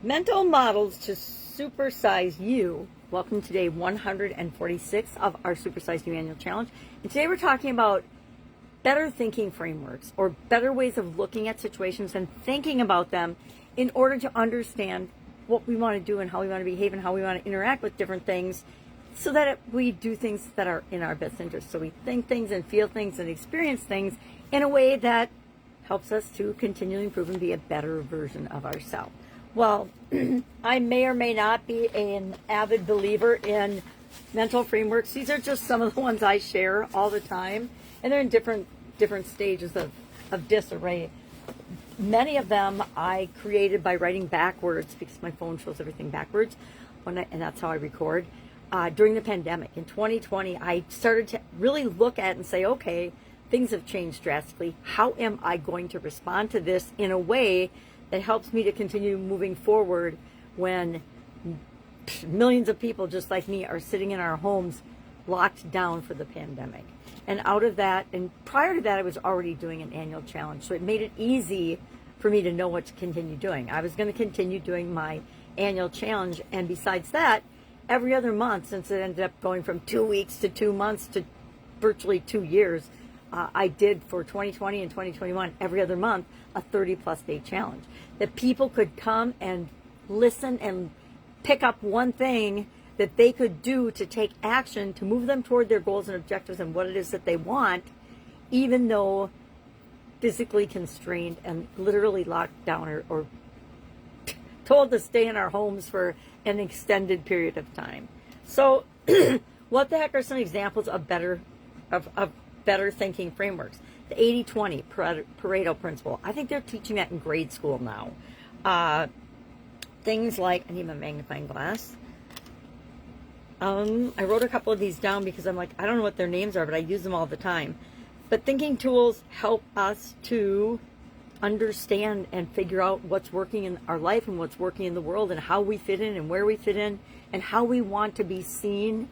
Mental models to supersize you. Welcome to day 146 of our Supersize You Annual Challenge. And today we're talking about better thinking frameworks or better ways of looking at situations and thinking about them in order to understand what we want to do and how we want to behave and how we want to interact with different things so that we do things that are in our best interest. So we think things and feel things and experience things in a way that helps us to continually improve and be a better version of ourselves. Well, I may or may not be an avid believer in mental frameworks. These are just some of the ones I share all the time, and they're in different stages of disarray. Many of them I created by writing backwards because my phone shows everything backwards, and that's how I record. During the pandemic in 2020, I started to really look at and say, okay, things have changed drastically. How am I going to respond to this in a way that helps me to continue moving forward when millions of people just like me are sitting in our homes locked down for the pandemic? And out of that, and prior to that, I was already doing an annual challenge. So it made it easy for me to know what to continue doing. I was going to continue doing my annual challenge. And besides that, every other month, since it ended up going from 2 weeks to 2 months to virtually 2 years, I did for 2020 and 2021, every other month, a 30-plus day challenge. That people could come and listen and pick up one thing that they could do to take action to move them toward their goals and objectives and what it is that they want, even though physically constrained and literally locked down or told to stay in our homes for an extended period of time. So what the heck are some examples of better thinking frameworks? The 80-20 Pareto principle. I think they're teaching that in grade school now. Things like, I need my magnifying glass. I wrote a couple of these down because I'm like, I don't know what their names are, but I use them all the time. But thinking tools help us to understand and figure out what's working in our life and what's working in the world and how we fit in and where we fit in and how we want to be seen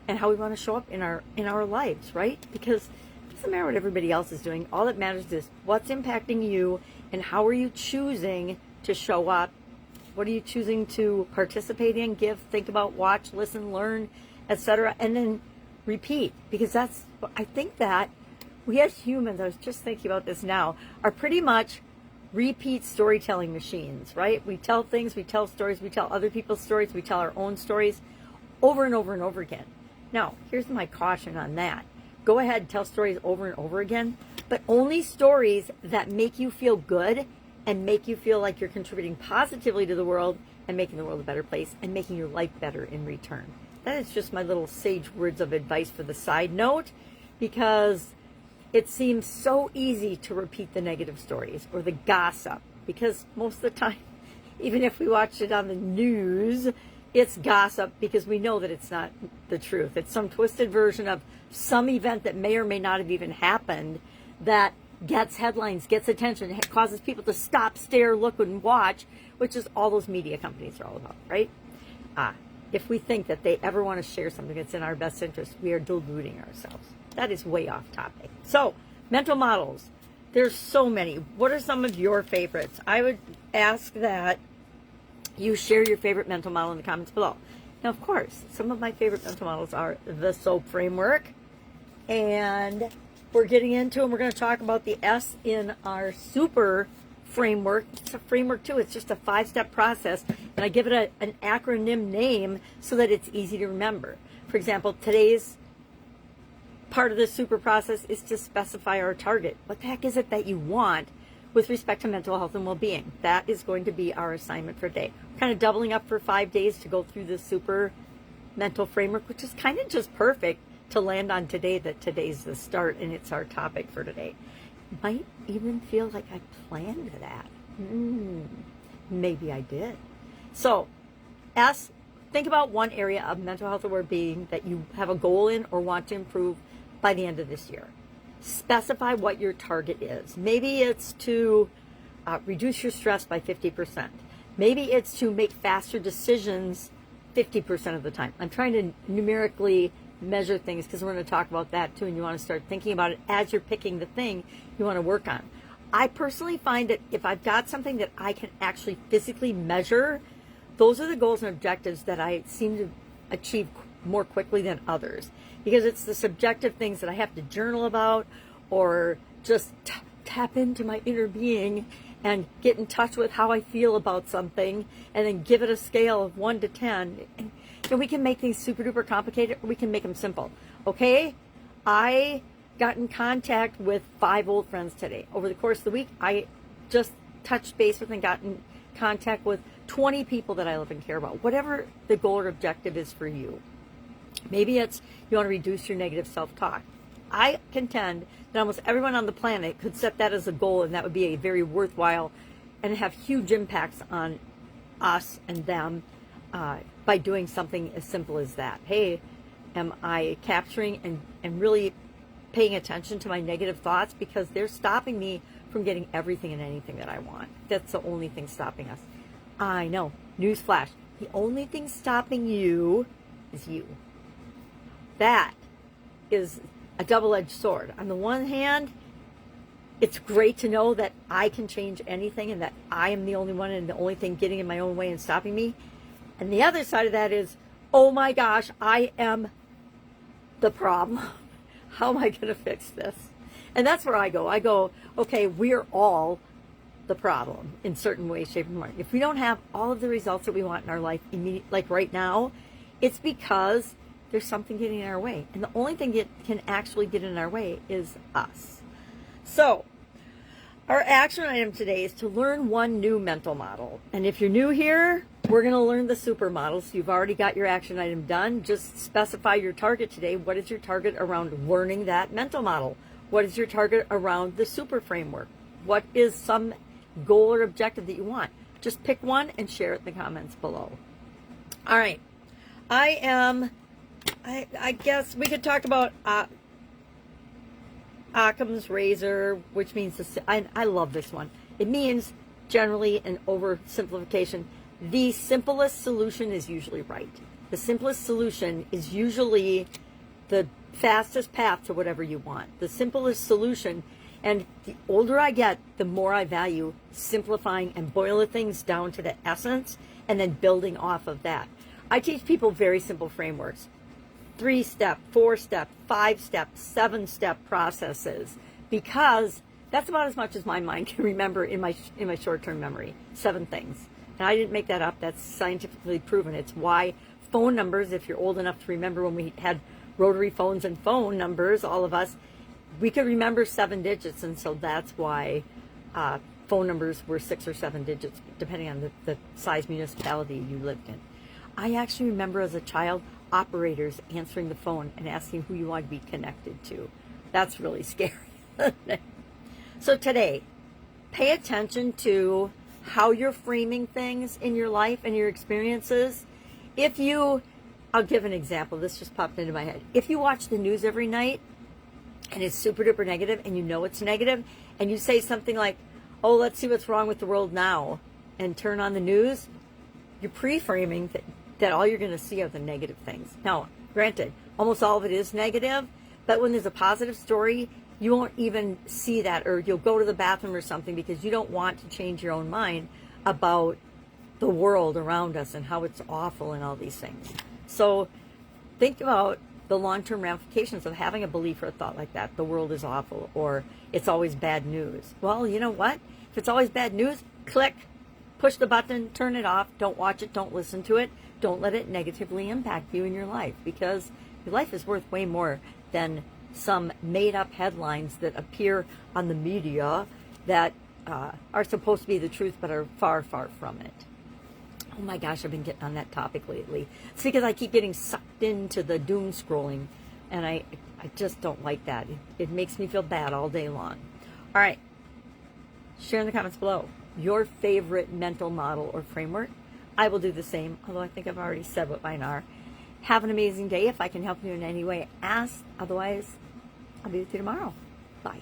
and how we want to show up in our lives, right? Because it doesn't matter what everybody else is doing. All that matters is what's impacting you and how are you choosing to show up. What are you choosing to participate in, give, think about, watch, listen, learn, etc., and then repeat? Because I think that we as humans, I was just thinking about this now, are pretty much repeat storytelling machines, right? We tell things, we tell stories, we tell other people's stories, we tell our own stories over and over and over again. Now, here's my caution on that. Go ahead and tell stories over and over again, but only stories that make you feel good and make you feel like you're contributing positively to the world and making the world a better place and making your life better in return. That is just my little sage words of advice for the side note, because it seems so easy to repeat the negative stories or the gossip, because most of the time, even if we watch it on the news, it's gossip because we know that it's not the truth. It's some twisted version of some event that may or may not have even happened that gets headlines, gets attention, causes people to stop, stare, look, and watch, which is all those media companies are all about, right? If we think that they ever want to share something that's in our best interest, we are deluding ourselves. That is way off topic. So, mental models. There's so many. What are some of your favorites? I would ask that you share your favorite mental model in the comments below. Now, of course, some of my favorite mental models are the SOAP framework, and we're getting into, and we're going to talk about the S in our super framework. It's a framework too. It's just a 5-step process, and I give it an acronym name so that it's easy to remember. For example, today's part of the super process is to specify our target. What the heck is it that you want with respect to mental health and well-being? That is going to be our assignment for today. We're kind of doubling up for 5 days to go through the super mental framework, which is kind of just perfect to land on today, that today's the start and it's our topic for today. Might even feel like I planned that. Maybe I did. So, think about one area of mental health or well-being that you have a goal in or want to improve by the end of this year. Specify what your target is. Maybe it's to reduce your stress by 50%. Maybe it's to make faster decisions 50% of the time. I'm trying to numerically measure things because we're going to talk about that too, and you want to start thinking about it as you're picking the thing you want to work on. I personally find that if I've got something that I can actually physically measure those are the goals and objectives that I seem to achieve more quickly than others, because it's the subjective things that I have to journal about or just tap into my inner being and get in touch with how I feel about something, and then give it a scale of 1 to 10. And we can make things super duper complicated, or we can make them simple. Okay? I got in contact with 5 old friends today. Over the course of the week, I just touched base with and got in contact with 20 people that I love and care about. Whatever the goal or objective is for you. Maybe it's you want to reduce your negative self-talk. I contend that almost everyone on the planet could set that as a goal, and that would be a very worthwhile and have huge impacts on us and them by doing something as simple as that. Hey, am I capturing and really paying attention to my negative thoughts, because they're stopping me from getting everything and anything that I want. That's the only thing stopping us. I know. Newsflash. The only thing stopping you is you. That is a double-edged sword. On the one hand, it's great to know that I can change anything and that I am the only one and the only thing getting in my own way and stopping me. And the other side of that is, oh my gosh, I am the problem. How am I going to fix this? And that's where I go. I go, okay, we're all the problem in certain ways, shape, and form. If we don't have all of the results that we want in our life, like right now, it's because there's something getting in our way. And the only thing that can actually get in our way is us. So, our action item today is to learn one new mental model. And if you're new here, we're going to learn the super model. So you've already got your action item done. Just specify your target today. What is your target around learning that mental model? What is your target around the super framework? What is some goal or objective that you want? Just pick one and share it in the comments below. All right. I guess we could talk about Occam's razor, which means, I love this one. It means, generally, an oversimplification, the simplest solution is usually right. The simplest solution is usually the fastest path to whatever you want. The simplest solution, and the older I get, the more I value simplifying and boiling things down to the essence and then building off of that. I teach people very simple frameworks. 3-step, 4-step, 5-step, 7-step processes, because that's about as much as my mind can remember in my short-term memory. 7 things. And I didn't make that up. That's scientifically proven. It's why phone numbers, if you're old enough to remember when we had rotary phones and phone numbers, all of us, we could remember 7 digits, and so that's why phone numbers were 6 or 7 digits, depending on the size municipality you lived in. I actually remember as a child operators answering the phone and asking who you want to be connected to. That's really scary. So today, pay attention to how you're framing things in your life and your experiences. I'll give an example. This just popped into my head. If you watch the news every night and it's super duper negative and you know it's negative, and you say something like, oh, let's see what's wrong with the world now, and turn on the news, you're pre-framing that all you're going to see are the negative things. Now, granted, almost all of it is negative, but when there's a positive story, you won't even see that, or you'll go to the bathroom or something because you don't want to change your own mind about the world around us and how it's awful and all these things. So think about the long-term ramifications of having a belief or a thought like that. The world is awful, or it's always bad news. Well, you know what? If it's always bad news, click, push the button, turn it off, don't watch it, don't listen to it. Don't let it negatively impact you in your life, because your life is worth way more than some made-up headlines that appear on the media that are supposed to be the truth but are far, far from it. Oh my gosh, I've been getting on that topic lately. It's because I keep getting sucked into the doom scrolling, and I just don't like that. It makes me feel bad all day long. All right, share in the comments below your favorite mental model or framework. I will do the same, although I think I've already said what mine are. Have an amazing day. If I can help you in any way, ask. Otherwise, I'll be with you tomorrow. Bye.